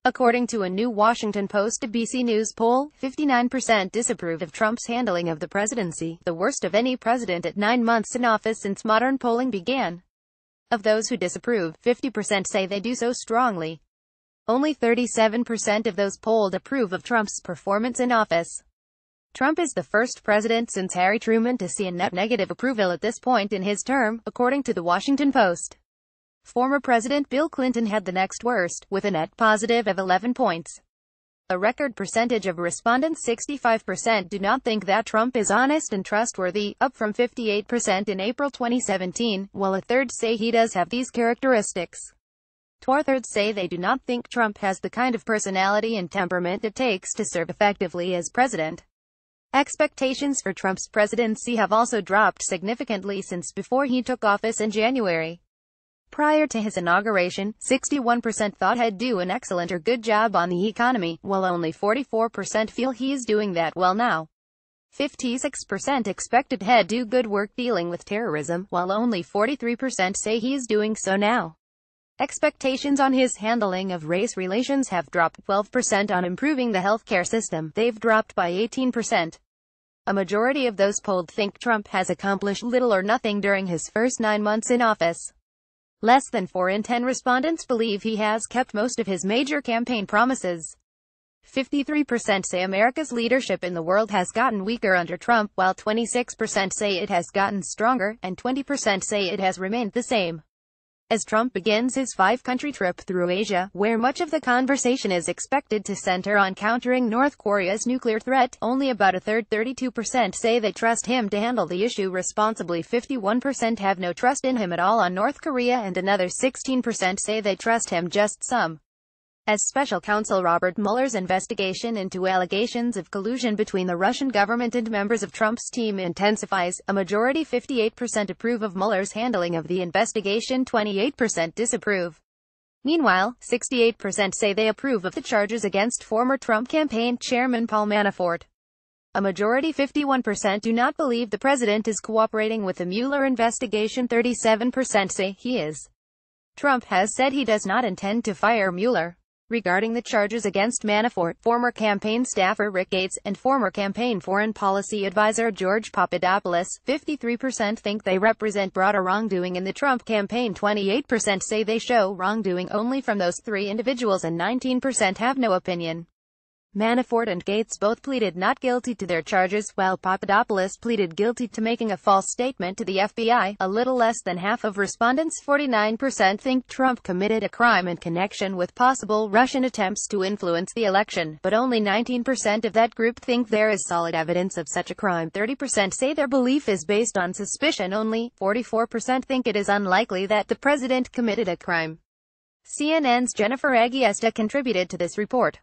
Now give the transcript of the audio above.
According to a new Washington PostABC news poll, 59% disapprove of Trump's handling of the presidency, the worst of any president at 9 months in office since modern polling began. Of those who disapprove, 50% say they do so strongly. Only 37% of those polled approve of Trump's performance in office. Trump is the first president since Harry Truman to see a net negative approval at this point in his term, according to the Washington Post. Former President Bill Clinton had the next worst, with a net positive of 11 points. A record percentage of respondents, 65%, do not think that Trump is honest and trustworthy, up from 58% in April 2017, while a third say he does have these characteristics. Two-thirds say they do not think Trump has the kind of personality and temperament it takes to serve effectively as president. Expectations for Trump's presidency have also dropped significantly since before he took office in January. Prior to his inauguration, 61% thought he'd do an excellent or good job on the economy, while only 44% feel he's doing that well now. 56% expected he'd do good work dealing with terrorism, while only 43% say he's doing so now. Expectations on his handling of race relations have dropped 12%. On improving the healthcare system, they've dropped by 18%. A majority of those polled think Trump has accomplished little or nothing during his first 9 months in office. Less than 4 in 10 respondents believe he has kept most of his major campaign promises. 53% say America's leadership in the world has gotten weaker under Trump, while 26% say it has gotten stronger, and 20% say it has remained the same. As Trump begins his 5-country trip through Asia, where much of the conversation is expected to center on countering North Korea's nuclear threat, only about a third, 32%, say they trust him to handle the issue responsibly. 51% have no trust in him at all on North Korea, and another 16% say they trust him just some. As Special Counsel Robert Mueller's investigation into allegations of collusion between the Russian government and members of Trump's team intensifies, a majority, 58%, approve of Mueller's handling of the investigation, 28% disapprove. Meanwhile, 68% say they approve of the charges against former Trump campaign chairman Paul Manafort. A majority, 51%, do not believe the president is cooperating with the Mueller investigation. 37% say he is. Trump has said he does not intend to fire Mueller. Regarding the charges against Manafort, former campaign staffer Rick Gates, and former campaign foreign policy advisor George Papadopoulos, 53% think they represent broader wrongdoing in the Trump campaign. 28% say they show wrongdoing only from those 3 individuals, and 19% have no opinion. Manafort and Gates both pleaded not guilty to their charges, while Papadopoulos pleaded guilty to making a false statement to the FBI. A little less than half of respondents, 49%, think Trump committed a crime in connection with possible Russian attempts to influence the election, but only 19% of that group think there is solid evidence of such a crime. 30% say their belief is based on suspicion only. 44% think it is unlikely that the president committed a crime. CNN's Jennifer Aguiesta contributed to this report.